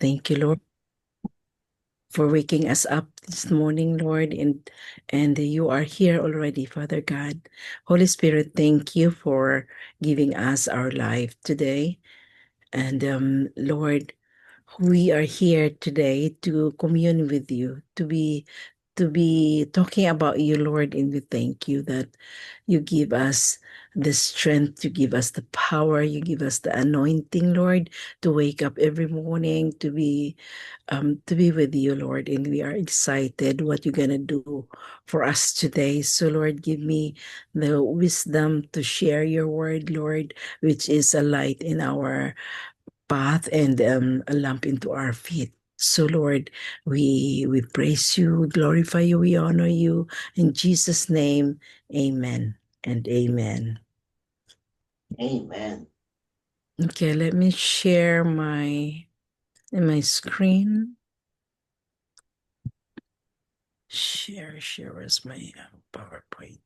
Thank you, Lord, for waking us up this morning, Lord, and you are here already, Father God. Holy Spirit, thank you for giving us our life today. And Lord, we are here today to commune with you, to be talking about you, Lord, and we thank you that you give us the strength, you give us the power, you give us the anointing, Lord, to wake up every morning, to be with you, Lord, and we are excited what you're gonna do for us today. So, Lord, give me the wisdom to share your word, Lord, which is a light in our path and a lamp into our feet. So, Lord, we praise you, we glorify you, we honor you. In Jesus' name, amen and amen. Amen. Okay, let me share my screen. Share as my PowerPoint.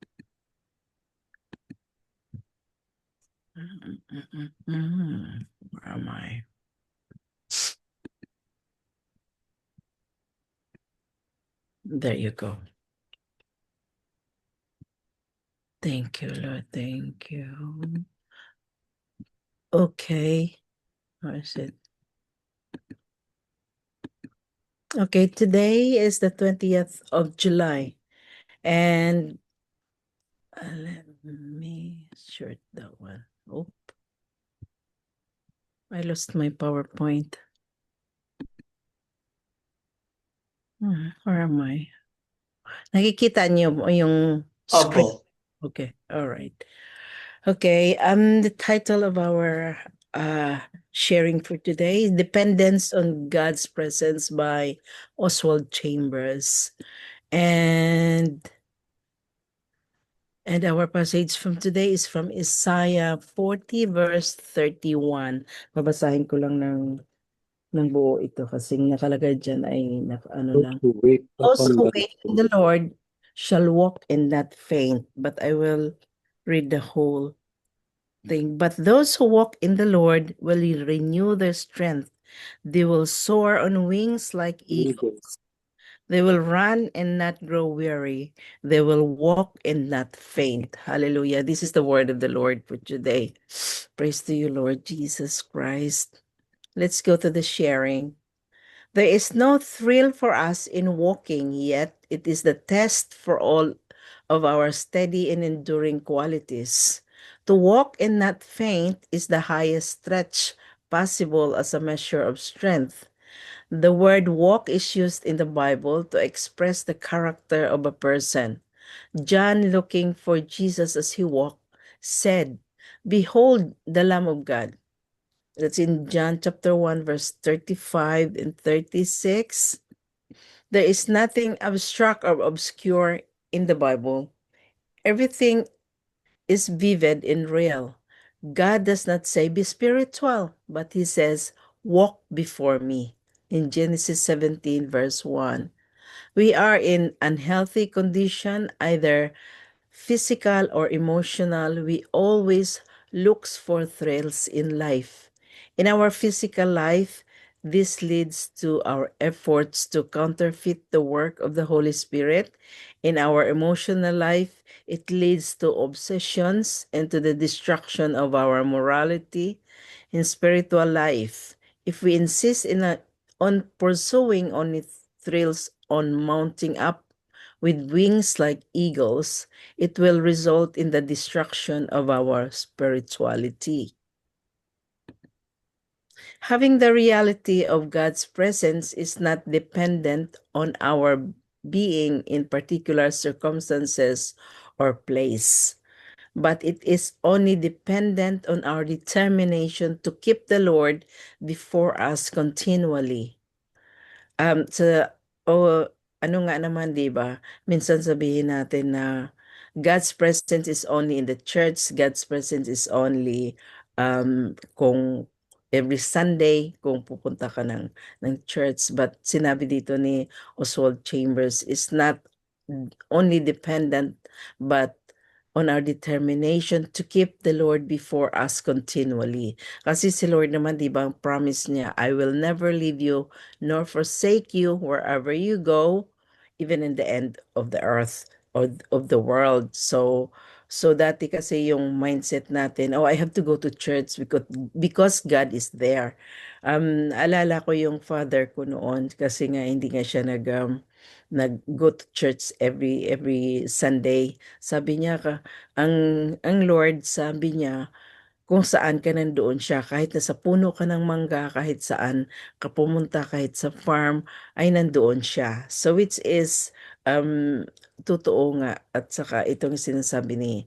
Where am I? There you go. Thank you, Lord. Thank you. Okay. Where is it? Okay, today is the 20th of July. And let me short that one. Oh, I lost my PowerPoint. Where am I? Nakikita niyo yung screen? Opo. Okay, all right. Okay, the title of our sharing for today is Dependence on God's Presence by Oswald Chambers. And our passage from today is from Isaiah 40 verse 31. Babasahin ko lang ng buo ito kasi nakalagay dyan ay ano lang. Those who wait in the Lord shall walk in that faint. But I will read the whole thing. But those who walk in the Lord will renew their strength. They will soar on wings like eagles. They will run and not grow weary. They will walk and not faint. Hallelujah. This is the word of the Lord for today. Praise to you, Lord Jesus Christ. Let's go to the sharing. There is no thrill for us in walking, yet it is the test for all of our steady and enduring qualities. To walk and not faint is the highest stretch possible as a measure of strength. The word walk is used in the Bible to express the character of a person. John, looking for Jesus as he walked, said, "Behold the Lamb of God." That's in John chapter 1, verse 35 and 36. There is nothing abstract or obscure in the Bible. Everything is vivid and real. God does not say, "Be spiritual," but he says, "Walk before me." In Genesis 17, verse 1. We are in unhealthy condition, either physical or emotional. We always looks for thrills in life. In our physical life, this leads to our efforts to counterfeit the work of the Holy Spirit. In our emotional life, it leads to obsessions and to the destruction of our morality. In spiritual life, if we insist on pursuing only thrills, on mounting up with wings like eagles, it will result in the destruction of our spirituality. Having the reality of God's presence is not dependent on our being in particular circumstances or place, but it is only dependent on our determination to keep the Lord before us continually. Sa o ano nga naman 'di ba, minsan sabihin natin na God's presence is only in the church, God's presence is only kung every Sunday kung pupunta ka ng church. But sinabi dito ni Oswald Chambers is not only dependent but on our determination to keep the Lord before us continually. Kasi si Lord naman, di ba, ang promise niya, I will never leave you nor forsake you wherever you go, even in the end of the earth or of the world. So dati kasi yung mindset natin, oh, I have to go to church because God is there. Alala ko yung father ko noon kasi nga hindi nga siya nag-go to church every Sunday. Sabi niya ang Lord sabi niya kung saan ka nandoon siya, kahit nasa puno ka ng mangga, kahit saan ka pumunta, kahit sa farm, ay nandoon siya. So which is totoo nga at saka itong sinasabi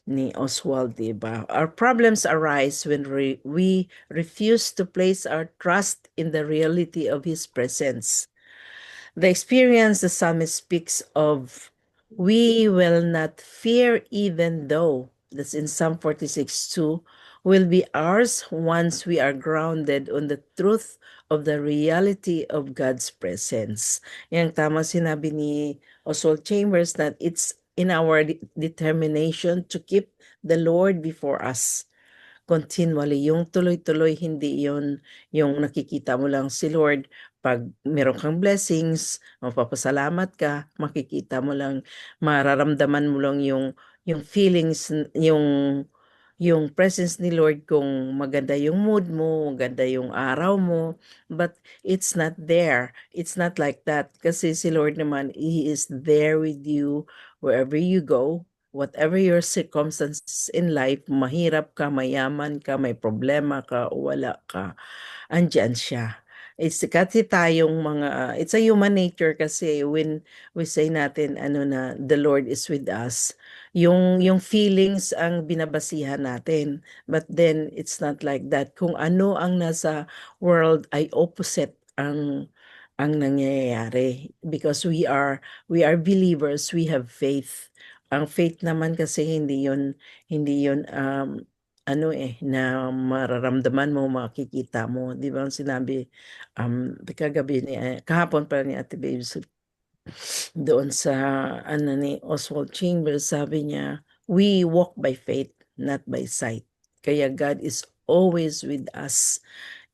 ni Oswald, di ba? Our problems arise when we refuse to place our trust in the reality of His presence. The experience the psalmist speaks of, we will not fear even though, that's in Psalm 46:2, will be ours once we are grounded on the truth of the reality of God's presence. Yang tama sinabi ni Oswald Chambers that it's in our determination to keep the Lord before us continually, yung tuloy-tuloy, hindi yun yung nakikita mo lang si Lord pag meron kang blessings, mapapasalamat ka, makikita mo lang, mararamdaman mo lang yung feelings, yung presence ni Lord kung maganda yung mood mo, maganda yung araw mo, but it's not there. It's not like that. Kasi si Lord naman, He is there with you wherever you go, whatever your circumstances in life, mahirap ka, mayaman ka, may problema ka, o wala ka, andyan siya. It's kasi tayong it's a human nature kasi when we say natin ano na the Lord is with us, yung feelings ang binabasihan natin. But then it's not like that. Kung ano ang nasa world ay opposite ang nangyayari because we are believers, we have faith. Ang faith naman kasi hindi yun na mararamdaman mo, makikita mo. Di ba ang sinabi, kagabi kahapon pa ni Ate Babes, doon sa, ni Oswald Chambers, sabi niya, we walk by faith, not by sight. Kaya God is always with us,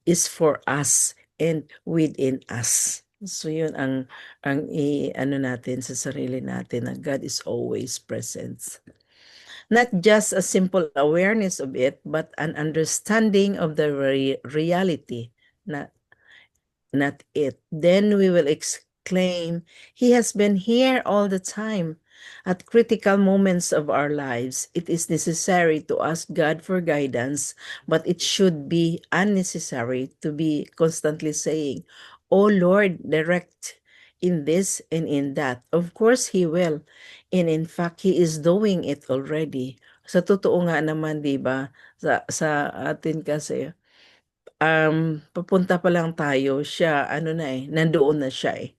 is for us, and within us. So yun ang ano natin sa sarili natin, na God is always present. Not just a simple awareness of it, but an understanding of the reality, not it. Then we will exclaim, He has been here all the time. At critical moments of our lives, it is necessary to ask God for guidance, but it should be unnecessary to be constantly saying, Oh Lord, direct in this and in that. Of course, He will. And in fact, He is doing it already. Sa totoo nga naman, di ba, sa atin kasi, papunta pa lang tayo, siya ano na nandoon na siya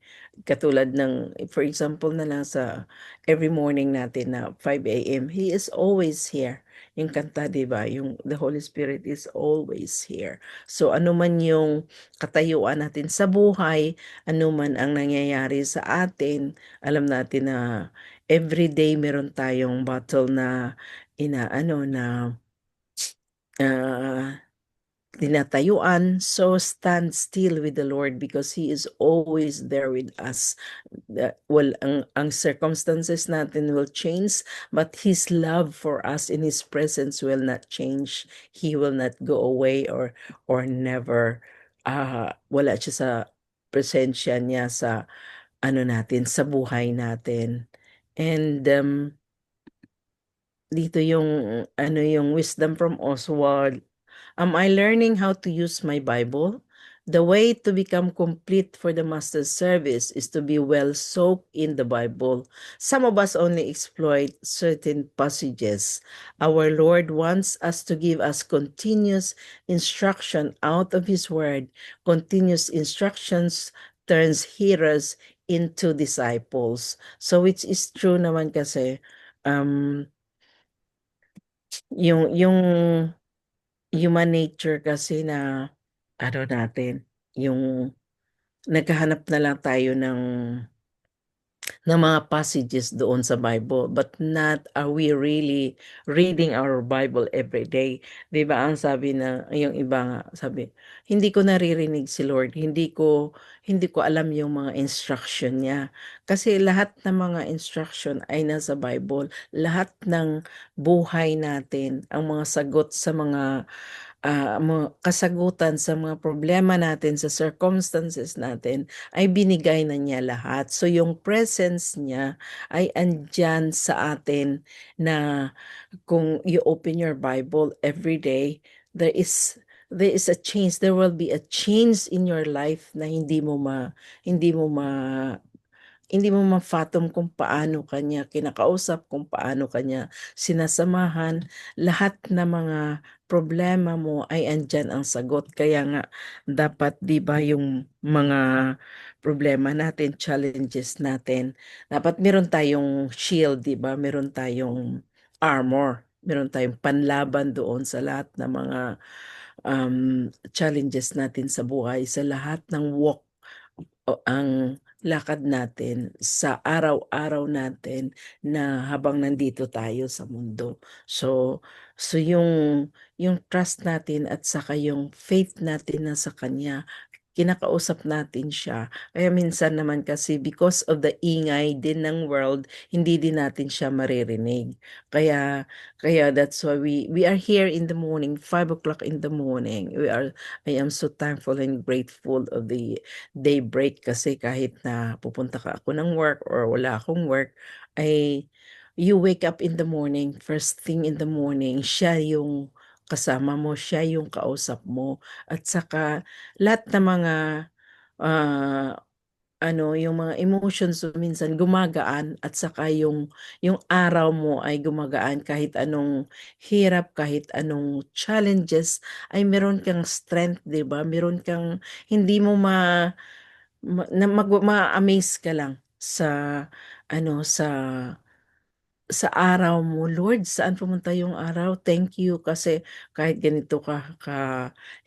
Katulad ng, for example na lang sa every morning natin na 5 a.m., He is always here. Yung kanta, di ba? Yung the Holy Spirit is always here. So ano man yung katayuan natin sa buhay, ano man ang nangyayari sa atin, alam natin na every day meron tayong battle na inaano na ah tinatayuan. So stand still with the Lord because He is always there with us. Well, ang circumstances natin will change, but His love for us in His presence will not change. He will not go away or never wala siya sa presensya niya sa ano natin, sa buhay natin. And dito yung yung wisdom from Oswald. Am I learning how to use my Bible? The way to become complete for the Master's service is to be well soaked in the Bible. Some of us only exploit certain passages. Our Lord wants us to give us continuous instruction out of His Word. Continuous instructions turns hearers into disciples. So which is true naman kasi, um, yung human nature kasi na ano natin, yung naghahanap na lang tayo ng mga passages doon sa Bible, but not are we really reading our Bible every day. 'Di ba ang sabi na yung iba nga sabi, hindi ko naririnig si Lord, hindi ko alam yung mga instruction niya. Kasi lahat ng mga instruction ay nasa Bible. Lahat ng buhay natin, ang mga sagot sa mga kasagutan sa mga problema natin, sa circumstances natin, ay binigay na niya lahat. So yung presence niya ay andyan sa atin na kung you open your Bible every day, there is a change. There will be a change in your life na hindi mo ma-fathom kung paano kanya kinakausap, kung paano kanya sinasamahan. Lahat ng mga problema mo ay andyan ang sagot. Kaya nga, dapat, di ba, yung mga problema natin, challenges natin, dapat meron tayong shield, di ba? Meron tayong armor. Meron tayong panlaban doon sa lahat ng mga challenges natin sa buhay, sa lahat ng walk o ang lakad natin sa araw-araw natin na habang nandito tayo sa mundo. So yung trust natin at saka yung faith natin na sa kanya, kinakausap natin siya. Kaya minsan naman kasi because of the ingay din ng world, hindi din natin siya maririnig. Kaya that's why we are here in the morning, 5 o'clock in the morning. I am so thankful and grateful of the daybreak kasi kahit na pupunta ka ako ng work or wala akong work, ay you wake up in the morning, first thing in the morning, siya yung kasama mo, siya yung kausap mo. At saka lahat ng mga ah, yung mga emotions mo minsan gumagaan at saka yung araw mo ay gumagaan kahit anong hirap, kahit anong challenges ay meron kang strength, 'di ba? Meron kang hindi mo ma-amaze ka lang sa araw mo. Lord, saan pumunta yung araw? Thank you kasi kahit ganito ka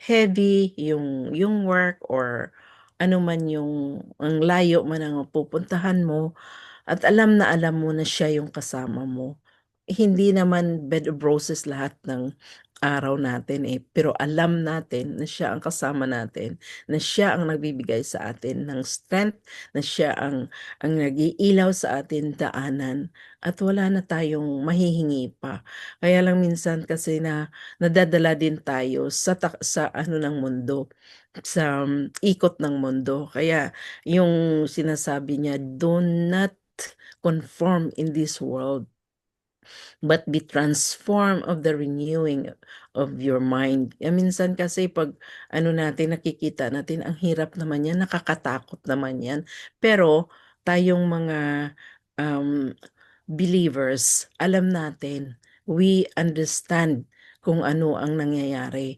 heavy yung work or ano man yung ang layo man ang pupuntahan mo at alam na alam mo na siya yung kasama mo. Hindi naman bed of roses lahat ng araw natin pero alam natin na siya ang kasama natin, na siya ang nagbibigay sa atin ng strength, na siya ang nag-iilaw sa atin daanan at wala na tayong mahihingi pa. Kaya lang minsan kasi na nadadala din tayo sa ano ng mundo, sa ikot ng mundo. Kaya yung sinasabi niya, do not conform in this world but be transformed of the renewing of your mind. Minsan kasi pag ano natin, nakikita natin, ang hirap naman yan, nakakatakot naman yan. Pero tayong mga um, believers, alam natin, we understand kung ano ang nangyayari.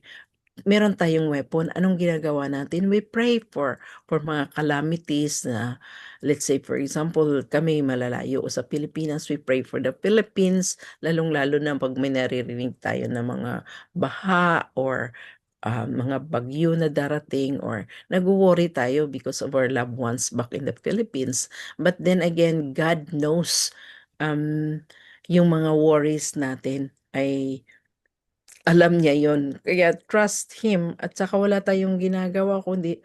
Meron tayong weapon. Anong ginagawa natin? We pray for mga calamities na, let's say for example, kami malalayo sa Pilipinas, we pray for the Philippines, lalong-lalo na pag may naririnig tayo ng mga baha or mga bagyo na darating or nag-worry tayo because of our loved ones back in the Philippines. But then again, God knows yung mga worries natin ay alam niya yon. Kaya trust Him at saka wala tayong ginagawa kundi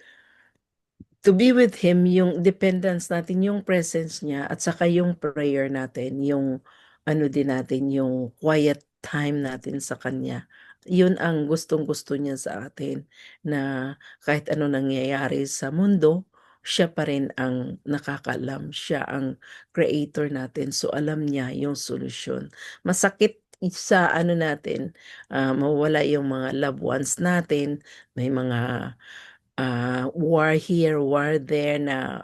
to be with Him, yung dependence natin, yung presence niya, at saka yung prayer natin, yung ano din natin, yung quiet time natin sa Kanya. Yun ang gustong-gusto niya sa atin, na kahit ano nangyayari sa mundo, siya pa rin ang nakakaalam, siya ang creator natin, so alam niya yung solusyon. Masakit sa ano natin, mawala yung mga loved ones natin, may mga war here, war there na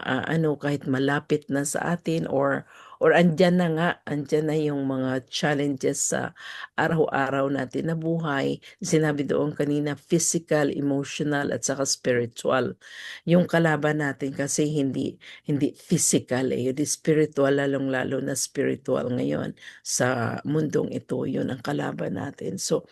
kahit malapit na sa atin or andyan na yung mga challenges sa araw-araw natin na buhay. Sinabi doon kanina, physical, emotional, at saka spiritual. Yung kalaban natin kasi hindi physical hindi spiritual, lalong-lalo na spiritual ngayon sa mundong ito, yun ang kalaban natin. So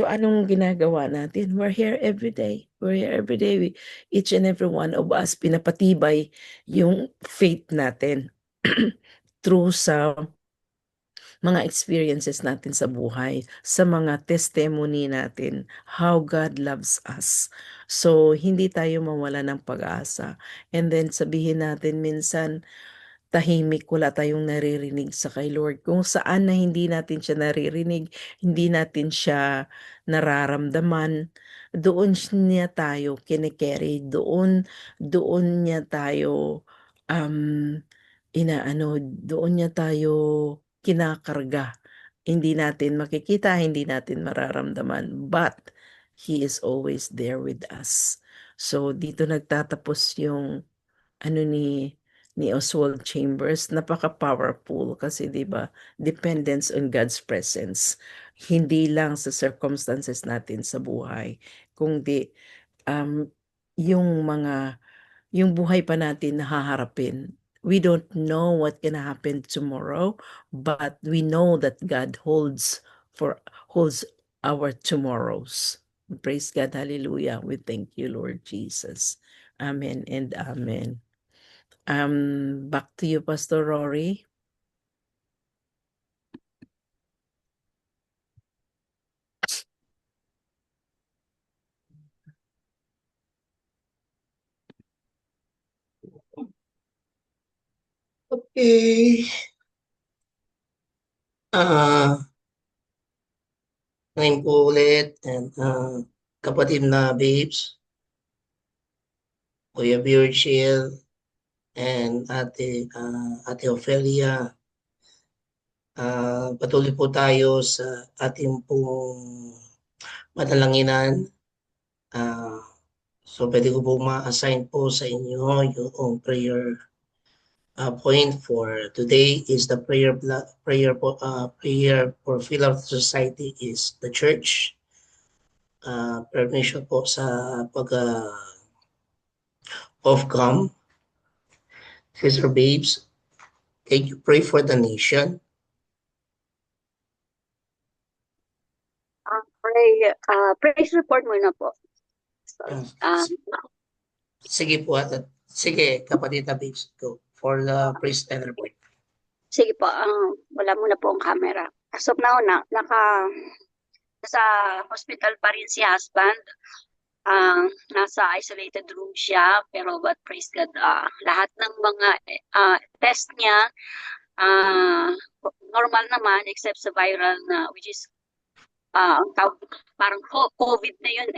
anong ginagawa natin? We're here every day. We're here every day. Each and every one of us, pinapatibay yung faith natin. through sa mga experiences natin sa buhay, sa mga testimony natin, how God loves us. So, hindi tayo mawala ng pag-asa. And then, sabihin natin minsan, tahimik, wala tayong naririnig sa kay Lord. Kung saan na hindi natin siya naririnig, hindi natin siya nararamdaman, doon niya tayo kine-carry, doon niya tayo um, doon niya tayo kinakarga. Hindi natin makikita, hindi natin mararamdaman, but He is always there with us. So, dito nagtatapos yung ano ni Oswald Chambers, napaka-powerful kasi 'di ba, dependence on God's presence. Hindi lang sa circumstances natin sa buhay, kundi um, yung yung buhay pa natin na haharapin. We don't know what can happen tomorrow, but we know that God holds our tomorrows. Praise God, hallelujah. We thank you, Lord Jesus. Amen and amen. Back to you, Pastor Rory. Okay. Ngayon po ulit, and kapatid na babes, Kuya Virgil, and Ate Ophelia, patuloy po tayo sa ating pong madalanginan. So pwede ko po ma-assign po sa inyo yung prayer point for today is the prayer for Pillar of Society is the church. Permission po sa pag-off-cam. Sister Babes, can you pray for the nation? Praise report muna po. Sige po. Sige, kapatid na Babes, go for the praise and report. Sige po, wala muna po ang camera. As of now, nasa hospital pa rin si husband. Nasa isolated room siya, pero but praise God, lahat ng mga test niya, normal naman except sa viral na, which is parang COVID na yun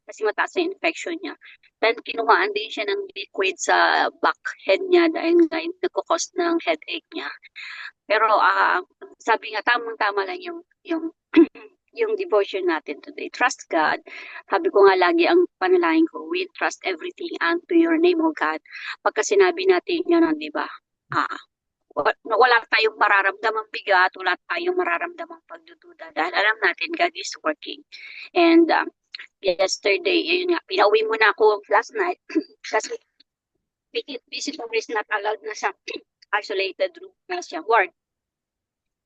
kasi mataas yung infection niya. Then kinuhaan din siya ng liquid sa back head niya dahil nagkukos ng headache niya. Pero sabi nga tamang-tama lang yung yung devotion natin today. Trust God. Sabi ko nga lagi ang panalangin ko, we trust everything unto your name, O God. Pagka sinabi natin yun, di ba? Wala tayong mararamdamang bigat, wala tayong mararamdamang pagdududa dahil alam natin God is working. And yesterday, yun nga, pinauwi muna ako last night kasi visitor is not allowed na sa isolated room na siya ward.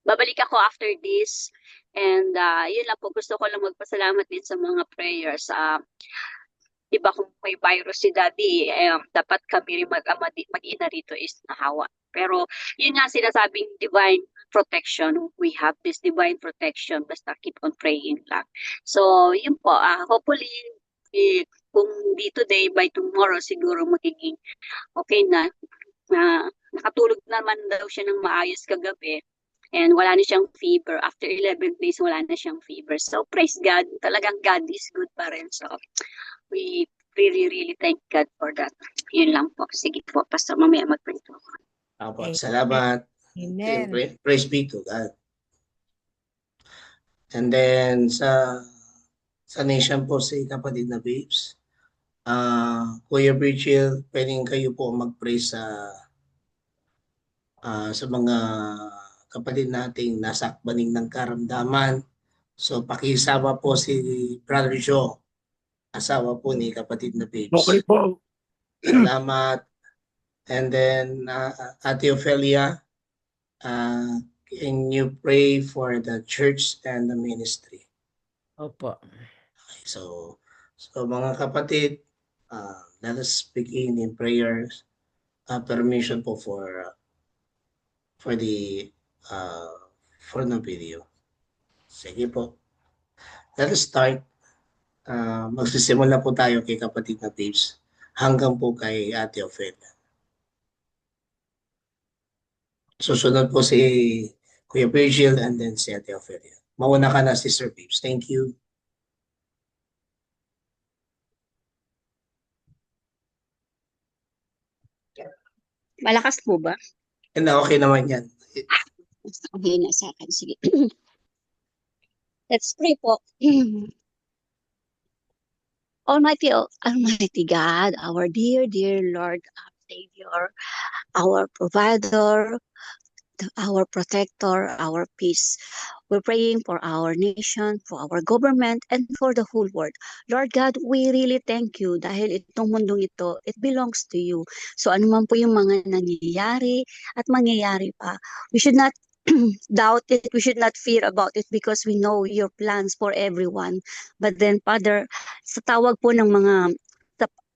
Babalik ako after this and yun lang po, gusto ko lang magpasalamat din sa mga prayers. Diba kung may virus si Daddy, dapat kami rin mag-ina rito is nahawa. Pero yun nga sinasabing divine protection. We have this divine protection. Basta keep on praying lang. So yun po, hopefully kung di today, by tomorrow siguro magiging okay na. Nakatulog naman daw siya ng maayos kagabi. And wala na siyang fever. After 11 days, wala na siyang fever. So, praise God. Talagang God is good pa rin. So, we really thank God for that. Yun lang po. Sige po, Pastor, mamaya mag-pray po. Salamat. Amen. Praise be to God. And then sa nation po si kapatid na babes, Kuya Virgil, pwedeng kayo po mag-pray sa mga kapatid nating nasa akbaning ng karamdaman. So pakisama po si Brother Joe, asawa po ni kapatid na babes. Okay po. Salamat. And then Ate Ophelia, can you pray for the church and the ministry? Opo. Okay, so mga kapatid, let us begin in prayers. Permission po for for the for the video. Sige po. Let us start. Magsisimula po tayo kay kapatid na Tips hanggang po kay Ate Ophelia. Susunod po si Kuya Virgil and then si Ate Ophelia. Mauna ka na, Sister Tips. Thank you. Malakas po ba? And okay naman yan. Okay na sa akin. Sige. Let's pray po. Almighty God, our dear Lord, our Savior, our provider, our protector, our peace. We're praying for our nation, for our government, and for the whole world. Lord God, we really thank you dahil itong mundong ito, it belongs to you. So anuman po yung mga nangyayari at mangyayari pa, we should not doubt it, we should not fear about it because we know your plans for everyone. But then, Father, sa tawag po ng mga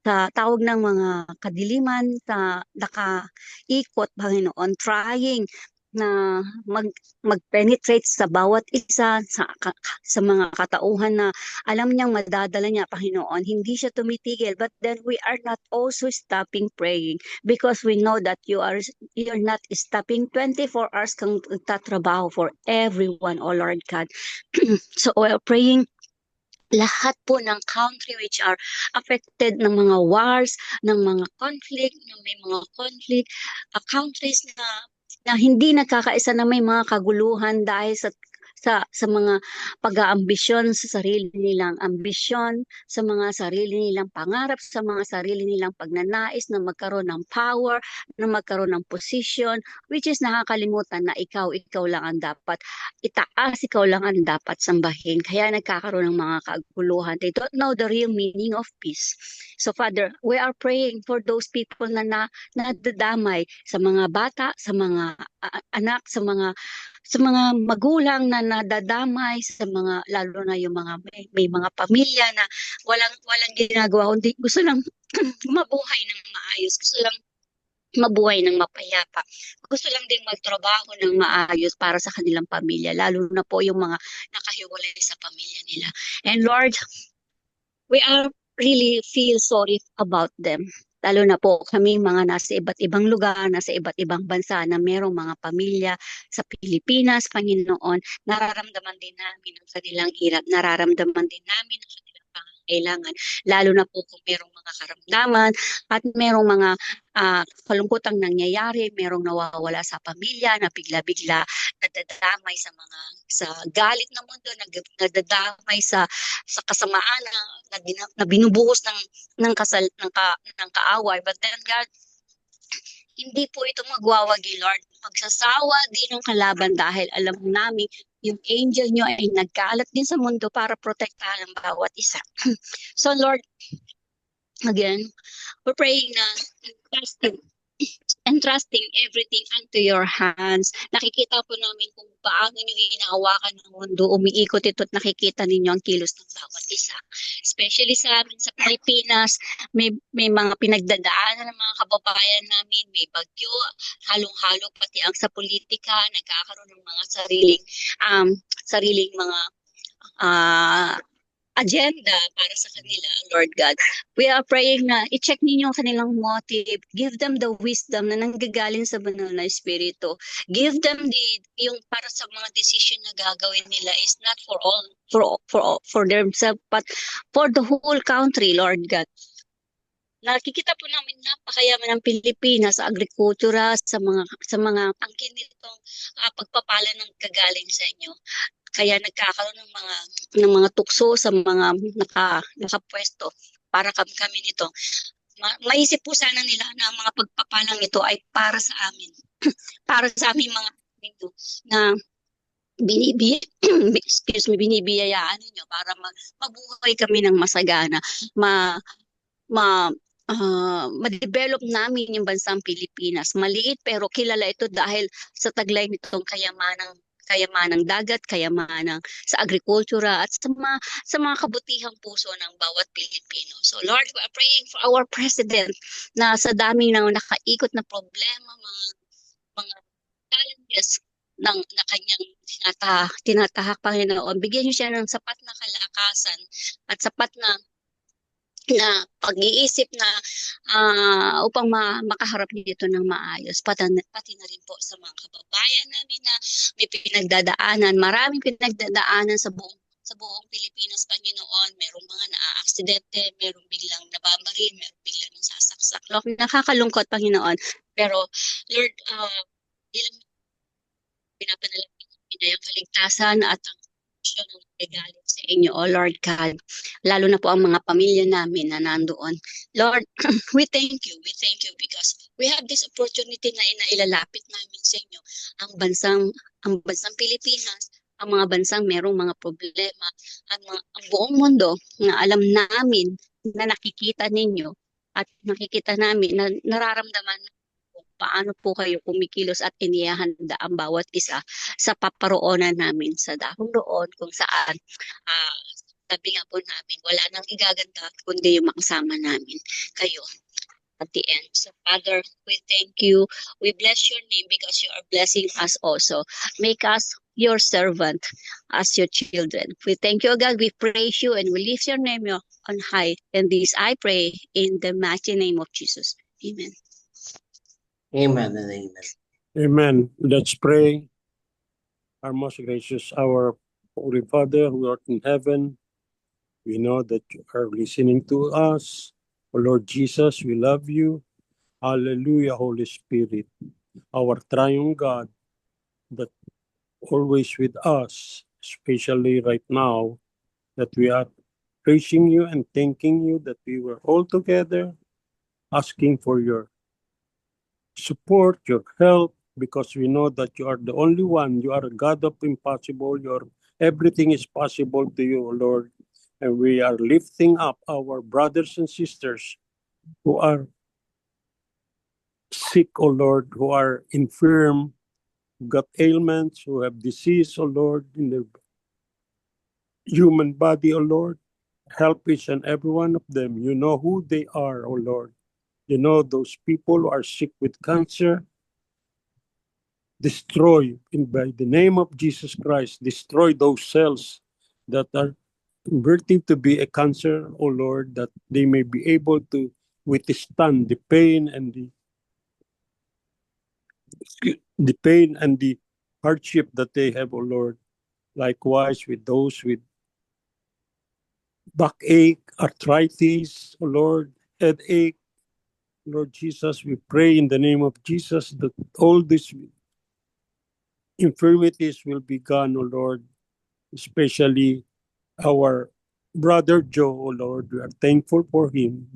sa tawag ng mga kadiliman sa nakaikot, Panginoon, trying na mag-penetrate sa bawat isa sa mga katauhan na alam niyang madadala niya, Panginoon. Hindi siya tumitigil, but then we are not also stopping praying because we know that you're not stopping 24 hours kang nagtatrabaho for everyone, oh Lord God. So we're praying lahat po ng country which are affected ng mga wars, ng mga conflict, ng may mga conflict, countries na hindi nagkakaisa, na may mga kaguluhan dahil sa mga pag-aambisyon sa sarili nilang ambisyon, sa mga sarili nilang pangarap, sa mga sarili nilang pagnanais na magkaroon ng power, na magkaroon ng position, which is nakakalimutan na ikaw lang ang dapat itaas, ikaw lang ang dapat sambahin. Kaya nagkakaroon ng mga kaguluhan. They don't know the real meaning of peace. So Father, we are praying for those people na nadadamay, sa mga bata, sa mga anak, sa mga magulang na nadadamay, sa mga lalo na yung mga may mga pamilya na walang ginagawa kundi gusto lang mabuhay ng maayos, gusto lang mabuhay ng mapayapa, gusto lang din magtrabaho ng maayos para sa kanilang pamilya, lalo na po yung mga nakahiwalay sa pamilya nila. And Lord, we are really feel sorry about them. Lalo na po kami mga nasa iba't ibang lugar, nasa iba't ibang bansa na merong mga pamilya sa Pilipinas, Panginoon, nararamdaman din namin ang kanilang hirap, nararamdaman din namin ang kanilang pangangailangan, lalo na po kung merong mga karamdaman at merong mga kalungkutang nangyayari, merong nawawala sa pamilya, na bigla-bigla nadadamay sa galit ng mundo, nadadamay sa kasamaan na binubuhos ng kaaway. But then God, hindi po ito magwawagi, Lord. Magsasawa din ng kalaban dahil alam namin yung angel nyo ay nagkaalat din sa mundo para protektahan ang bawat isa. So Lord, again, we're praying na entrusting everything unto your hands. Nakikita po namin kung paano nyo hinahawakan ng mundo, umiikot ito at nakikita ninyo ang kilos ng bawat isa. Especially sa amin sa Pilipinas, may mga pinagdadaanan ng mga kababayan namin, may bagyo, halong-halo pati ang sa politika, nagkakaroon ng mga sariling mga agenda para sa kanila, Lord God. We are praying na i-check ninyo ang kanilang motive. Give them the wisdom na nanggagaling sa banal na espiritu. Give them yung para sa mga decision na gagawin nila is not for themselves, but for the whole country, Lord God. Nakikita po namin napakayaman ng Pilipinas sa agrikultura, sa mga angkin nitong pagpapala ng kagaling sa inyo. Kaya nagkakaroon ng mga tukso sa mga nakapwesto para kami nito. Maisip po sana nila na ang mga pagpapalang ito ay para sa amin. Para sa aming mga nito na binibiyayaan ninyo para mabuhay kami ng masagana, ma-develop namin yung bansang Pilipinas. Maliit pero kilala ito dahil sa taglay nitong kayamanang dagat, kayamanang sa agrikultura at sa mga kabutihang puso ng bawat Pilipino. So Lord, we are praying for our President na sa dami ng nakaikot na problema, mga yes, na kanyang tinatahak, Panginoon. Bigyan niyo siya ng sapat na kalakasan at sapat na pag-iisip na upang makaharap dito ng maayos. Pati na rin po sa mga kababayan namin na may pinagdadaanan, maraming pinagdadaanan sa buong Pilipinas, Panginoon. Merong mga naaaksidente, merong biglang nababaril, merong biglang nasasaksak. Nakakalungkot, Panginoon. Pero, Lord, bilang pinapanalangin namin ang kaligtasan at ang proteksyon ng regalo sa inyo, O Lord God. Lalo na po ang mga pamilya namin na nandoon. Lord, we thank you because we have this opportunity na inailalapit namin sa inyo ang bansang Pilipinas, ang mga bansang merong mga problema, ang buong mundo na alam namin na nakikita ninyo at nakikita namin na nararamdaman kung paano po kayo kumikilos at inihahanda ang bawat isa sa paparoonan namin sa dahong roon kung saan sabi nga po namin, wala nang igaganda kundi yung makasama namin kayo at the end. So Father, we thank you. We bless your name because you are blessing us also. Make us your servant as your children. We thank you, God. We praise you and we lift your name on high. And this I pray in the mighty name of Jesus. Amen. Amen and amen. Amen. Let's pray. Our most gracious, our Holy Father who art in heaven, we know that you are listening to us. O Lord Jesus, we love you. Hallelujah, Holy Spirit, our triune God that always with us, especially right now, that we are praising you and thanking you that we were all together asking for your support, your help, because we know that you are the only one. You are a God of impossible. Everything is possible to you, O Lord. And we are lifting up our brothers and sisters who are sick, O Lord, who are infirm, who got ailments, who have disease, O Lord, in their human body, O Lord. Help each and every one of them. You know who they are, O Lord. You know those people who are sick with cancer. Destroy, by the name of Jesus Christ, destroy those cells that are converting to be a cancer, O Lord, that they may be able to withstand the pain and the hardship that they have, O Lord. Likewise with those with backache, arthritis, O Lord, headache, Lord Jesus, we pray in the name of Jesus that all these infirmities will be gone, O Lord, especially our brother Joe, O Lord. We are thankful for him,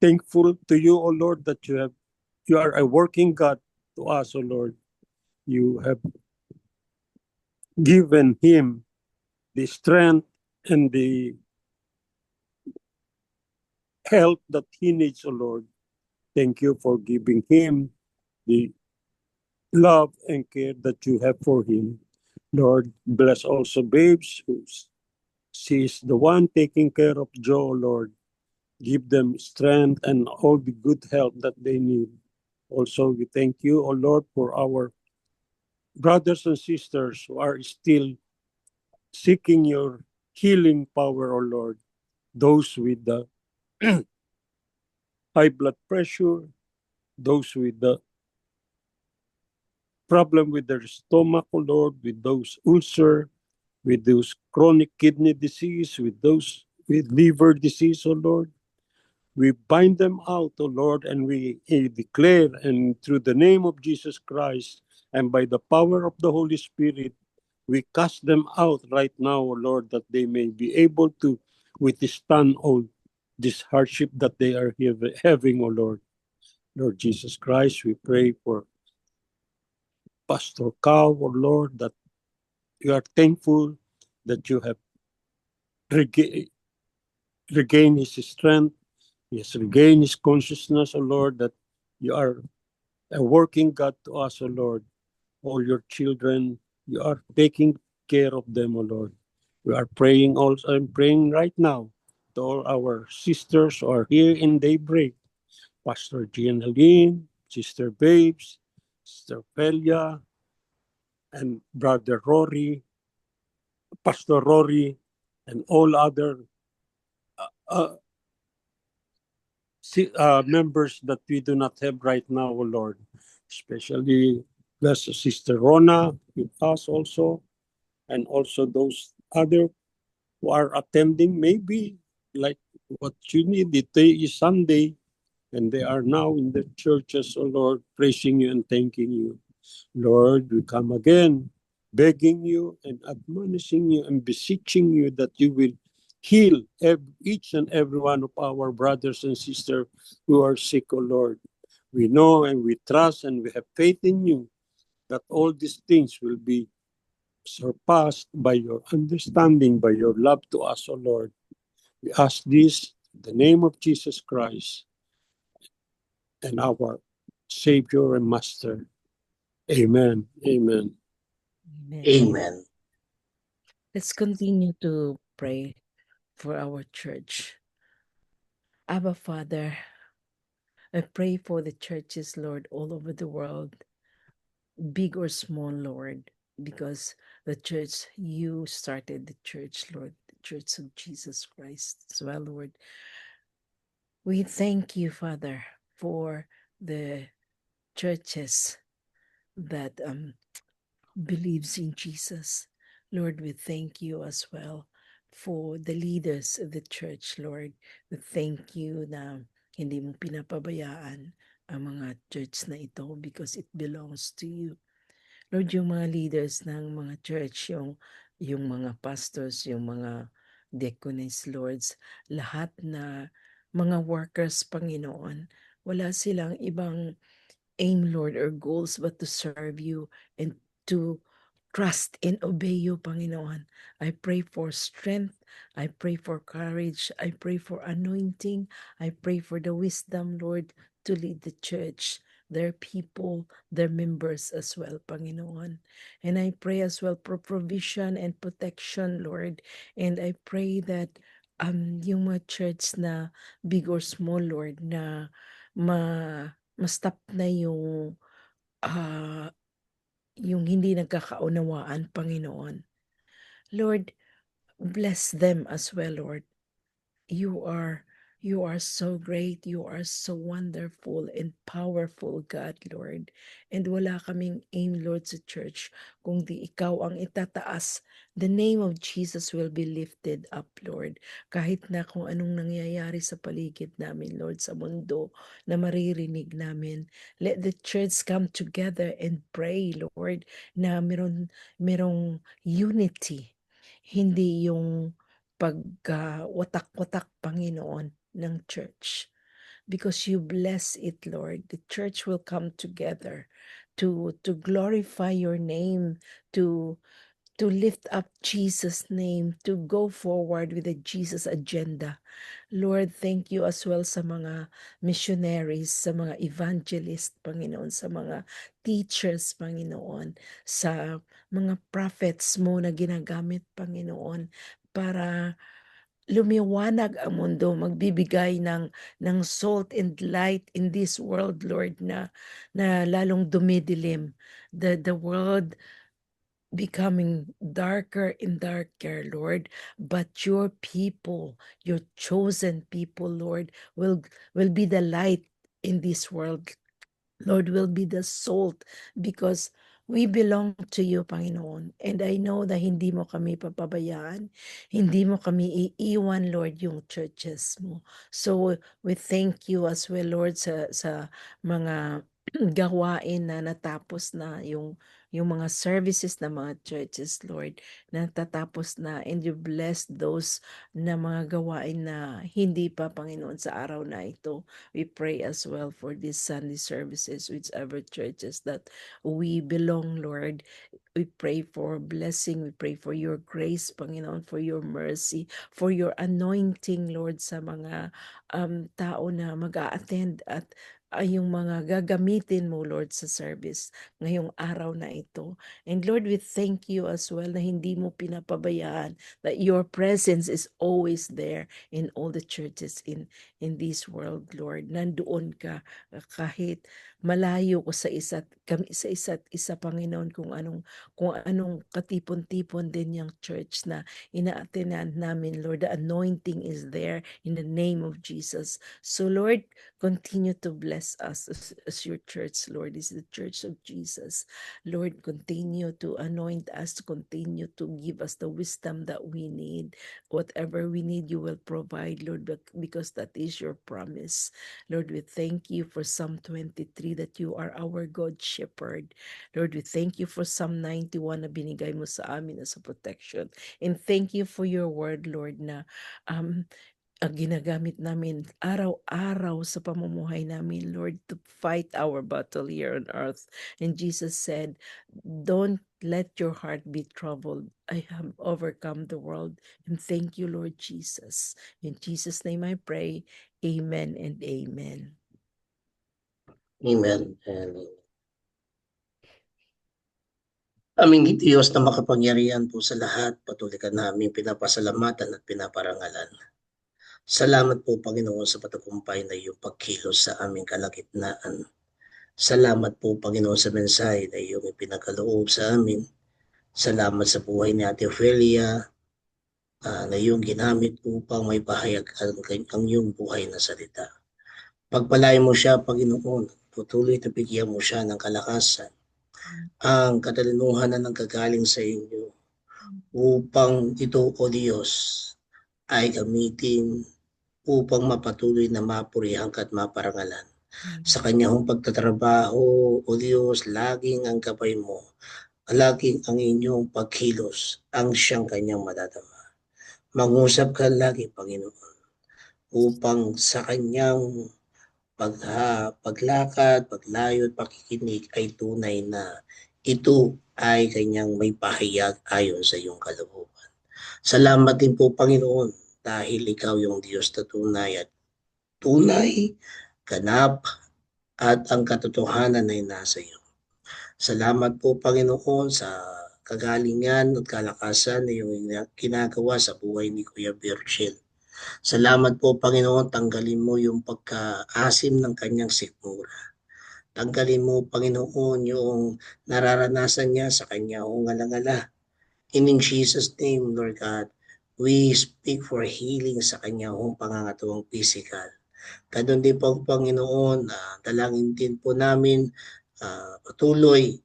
thankful to you, O Lord, that you are a working God to us, O Lord. You have given him the strength and the help that he needs, O Lord. Thank you for giving him the love and care that you have for him. Lord, bless also Babes, she is the one taking care of Joe, Lord. Give them strength and all the good help that they need. Also, we thank you, O Lord, for our brothers and sisters who are still seeking your healing power, O Lord. Those with the high blood pressure, those with the problem with their stomach, O Lord, with those ulcer, with those chronic kidney disease, with those with liver disease, O Lord. We bind them out, O Lord, and we declare, and through the name of Jesus Christ, and by the power of the Holy Spirit, we cast them out right now, O Lord, that they may be able to withstand all this hardship that they are having, O Lord. Lord Jesus Christ, we pray for Pastor Cow, O Lord, that we are thankful that you have regained his strength. He has regained his consciousness, O Lord, that you are a working God to us, O Lord. All your children, you are taking care of them, O Lord. We are praying also. I'm praying right now to all our sisters who are here in Daybreak. Pastor Giannaline, Sister Babes, Sister Pelia, and Brother Rory, Pastor Rory, and all other uh, members that we do not have right now, O Lord. Especially bless Sister Rona with us also, and also those other who are attending, maybe like what you need. Today is Sunday, and they are now in the churches, O Lord, praising you and thanking you. Lord, we come again, begging you and admonishing you and beseeching you that you will heal each and every one of our brothers and sisters who are sick, O Lord. We know and we trust and we have faith in you that all these things will be surpassed by your understanding, by your love to us, O Lord. We ask this in the name of Jesus Christ and our Savior and Master. Amen. Amen. Amen. Amen. Let's continue to pray for our church. Abba Father, I pray for the churches, Lord, all over the world, big or small, Lord, because the church, you started the church, Lord, the church of Jesus Christ as well, Lord. We thank you, Father, for the churches that believes in Jesus. Lord, we thank you as well for the leaders of the church, Lord. We thank you na hindi mo pinapabayaan ang mga church na ito because it belongs to you. Lord, yung mga leaders ng mga church, yung mga pastors, yung mga deaconess, lords, lahat na mga workers, Panginoon, wala silang ibang aim, Lord, or goals but to serve you and to trust and obey you, Panginoon. I pray for strength. I pray for courage. I pray for anointing. I pray for the wisdom, Lord, to lead the church, their people, their members as well, Panginoon. And I pray as well for provision and protection, Lord. And I pray that yung mga church na big or small, Lord, na ma-stop na yung hindi nagkakaunawaan, Panginoon. Lord, bless them as well, Lord. You are so great, you are so wonderful and powerful, God, Lord. And wala kaming aim, Lord, sa church, kung di ikaw ang itataas. The name of Jesus will be lifted up, Lord. Kahit na kung anong nangyayari sa paligid namin, Lord, sa mundo, na maririnig namin. Let the church come together and pray, Lord, na merong unity. Hindi yung watak-watak, Panginoon, ng church. Because you bless it, Lord. The church will come together to glorify your name, to lift up Jesus' name, to go forward with the Jesus agenda. Lord, thank you as well sa mga missionaries, sa mga evangelists, Panginoon, sa mga teachers, Panginoon, sa mga prophets mo na ginagamit, Panginoon, para lumiwanag ang mundo, magbibigay ng salt and light in this world, Lord, na lalong dumidilim. The world becoming darker and darker, Lord, but your people, your chosen people, Lord, will be the light in this world. Lord, will be the salt because we belong to you, Panginoon. And I know na hindi mo kami papabayaan, hindi mo kami iiwan, Lord, yung churches mo. So we thank you as well, Lord, sa mga gawain na natapos na yung mga services ng mga churches, Lord, na natatapos na, and you bless those na mga gawain na hindi pa, Panginoon, sa araw na ito. We pray as well for these Sunday services, whichever churches that we belong, Lord. We pray for blessing. We pray for your grace, Panginoon, for your mercy, for your anointing, Lord, sa mga tao na mag-a-attend at ay yung mga gagamitin mo, Lord, sa service ngayong araw na ito. And Lord, we thank you as well na hindi mo pinapabayaan, that your presence is always there in all the churches in this world, Lord. Nandoon ka kahit malayo ko sa kami sa isa't isa, Panginoon, kung anong katipon-tipon din yung church na ina-attendan namin, Lord. The anointing is there in the name of Jesus. So Lord, continue to bless us as your church, Lord. This is the church of Jesus. Lord, continue to anoint us, continue to give us the wisdom that we need. Whatever we need, you will provide, Lord, because that is your promise. Lord, we thank you for Psalm 23 that you are our God shepherd. Lord, we thank you for Psalm 91 na binigay mo sa amin as a protection. And thank you for your word, Lord, na ginagamit namin araw-araw sa pamumuhay namin, Lord, to fight our battle here on earth. And Jesus said, don't let your heart be troubled. I have overcome the world. And thank you, Lord Jesus. In Jesus' name I pray. Amen and amen. Amen. And aming Diyos na makapangyarihan po sa lahat, patuloy ka namin pinapasalamatan at pinaparangalan. Salamat po, Panginoon, sa patagumpay na iyong pagkilos sa aming kalagitnaan. Salamat po, Panginoon, sa mensahe na iyong ipinakaloob sa amin. Salamat sa buhay ni Ate Ophelia na iyong ginamit upang may pahayag ang iyong buhay na salita. Pagpalain mo siya, Panginoon, tutuloy na bigyan mo siya ng kalakasan, ang katalinuhan na nanggagaling sa inyo, upang ito, O Diyos, ay gamitin upang mapatuloy na mapurihan at maparangalan. Sa kanyang pagtatrabaho, O Diyos, laging ang gabay mo, laging ang inyong pagkilos ang siyang kanyang madadama. Mangusap ka lagi, Panginoon, upang sa kanyang paglakad, paglayo at pakikinig ay tunay na ito ay kanyang may pahayag ayon sa iyong kalooban. Salamat din po, Panginoon, dahil ikaw yung Diyos na tunay, ganap, at ang katotohanan ay nasa iyo. Salamat po, Panginoon, sa kagalingan at kalakasan na iyong ginagawa sa buhay ni Kuya Virgil. Salamat po, Panginoon, tanggalin mo yung pagkaasim ng kanyang sikmura. Tanggalin mo, Panginoon, yung nararanasan niya sa kanyang ngalangala. In Jesus' name, Lord God, we speak for healing sa kanyang pangangatuwang physical. Ganun din po, Panginoon, dalangin din po namin patuloy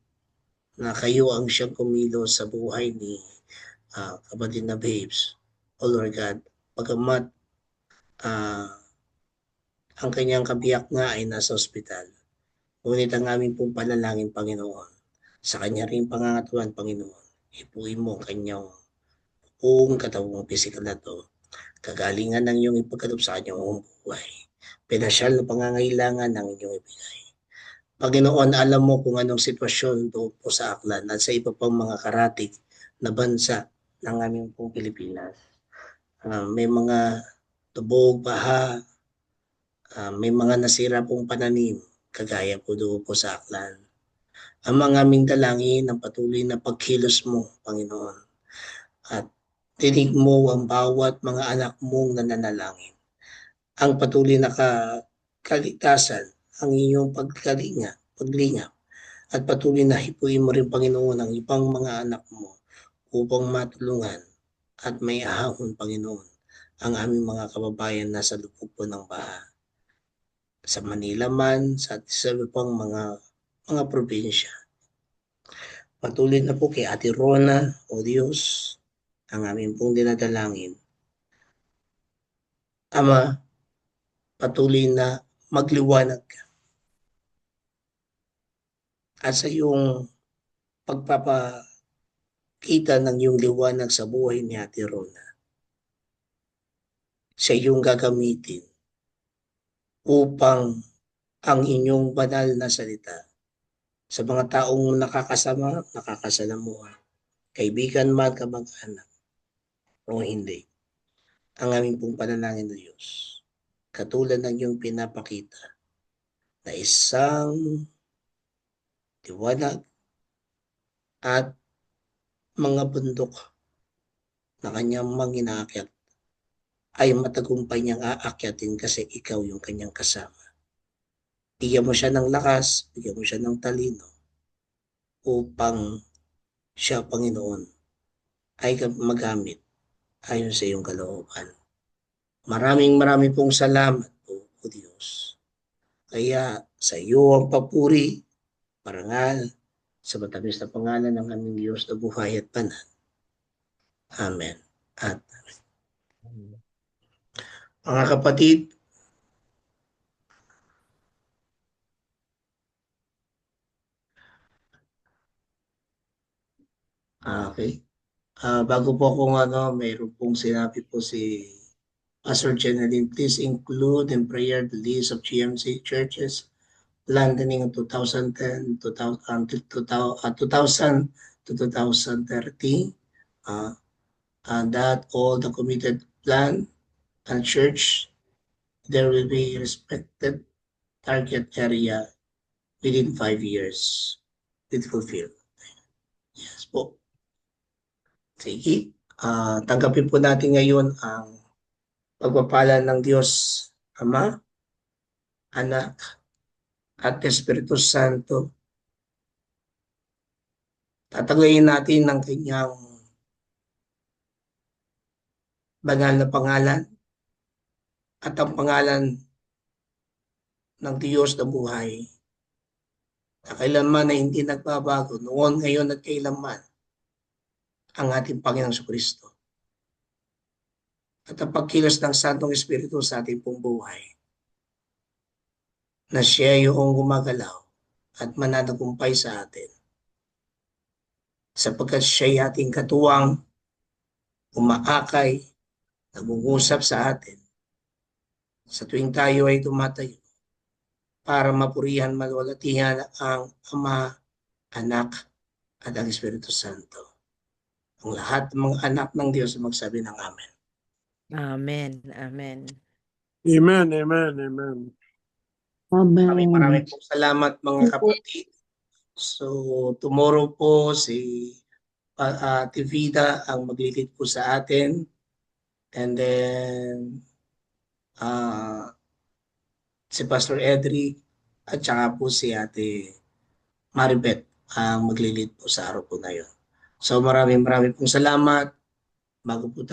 na kayo ang siyang kumilos sa buhay ni kapatid na Babes. O Lord God, pagamat ang kanyang kabiyak nga ay nasa ospital. Ngunit ang aming pong panalangin, Panginoon, sa kanya rin pangangatuan, Panginoon, ipuin mo ang kanyang buong katawang pisikal na to. Kagalingan ng iyong ipagkaloob sa kanyang buhay. Pinasyal na pangangailangan ng inyong ibigay. Panginoon, alam mo kung anong sitwasyon doon po sa Aklan at sa iba pang mga karatig na bansa ng aming pong Pilipinas. May mga tubog, baha, may mga nasira pong pananim, kagaya po doon po sa Aklan. Ang mga aming dalangin ang patuloy na pagkilos mo, Panginoon. At tinig mo ang bawat mga anak mong nananalangin. Ang patuloy na kaligtasan, ang iyong paglingap, at patuloy na hipuin mo rin, Panginoon, ang ibang mga anak mo upang matulungan at may ahon, Panginoon, ang aming mga kababayan na sa lubog po ng baha. Sa Manila man, sa pang mga probinsya. Patuloy na po kay Ate Rona, O Diyos, ang aming pong dinadalangin. Ama, patuloy na magliwanag ka. At sa iyong pagpapakita ng iyong liwanag sa buhay ni Ate Rona, sa iyong gagamitin upang ang inyong banal na salita sa mga taong nakakasalamuha, kaibigan man, kamag-anak, o hindi. Ang aming pong panalangin ng Diyos, katulad ng iyong pinapakita, na isang liwanag at mga bundok na kanyang manginaakyat ay matagumpay niyang aakyatin kasi ikaw yung kanyang kasama. Bigyan mo siya ng lakas, bigyan mo siya ng talino upang siya, Panginoon, ay magamit ayon sa iyong kalooban. Maraming pong salamat po, O Diyos. Kaya sa iyo ang papuri, parangal, sa matamis na pangalan ng aming Diyos na buhay at banal. Amen. At mga kapatid, okay. Bago po akong mayroon pong sinabi po si Pastor Jeneline, please include in prayer the list of GMC churches planning in 2010 until 2000 to 2030, and that all the committed plan and church, there will be respected target area within 5 years with fulfill. Yes po. Sige. Tanggapin po natin ngayon ang pagpapala ng Diyos Ama, Anak, at Espiritu Santo. Tataglayin natin ng kanyang banal na pangalan at ang pangalan ng Diyos na buhay na kailanman na hindi nagbabago noon, ngayon at kailanman, ang ating Panginoong Kristo. At ang pagkilos ng Santong Espiritu sa ating pong buhay na siya yung gumagalaw at mananagumpay sa atin. Sapagkat siya ating katuwang, umaakay, nag-uusap sa atin sa tuwing tayo ay tumatayo para mapurihan, malwalatihan ang Ama, Anak, at ang Espiritu Santo. Ang lahat ng mga anak ng Diyos magsabi ng Amen. Amen. Amen. Amen, amen, amen. Maraming pong salamat mga kapatid. So tomorrow po si Tivida ang maglilid po sa atin. And then si Pastor Edric at saka po si Ate Maribeth ang maglilid po sa araw po na yun. So maraming pong salamat. Bago po tayo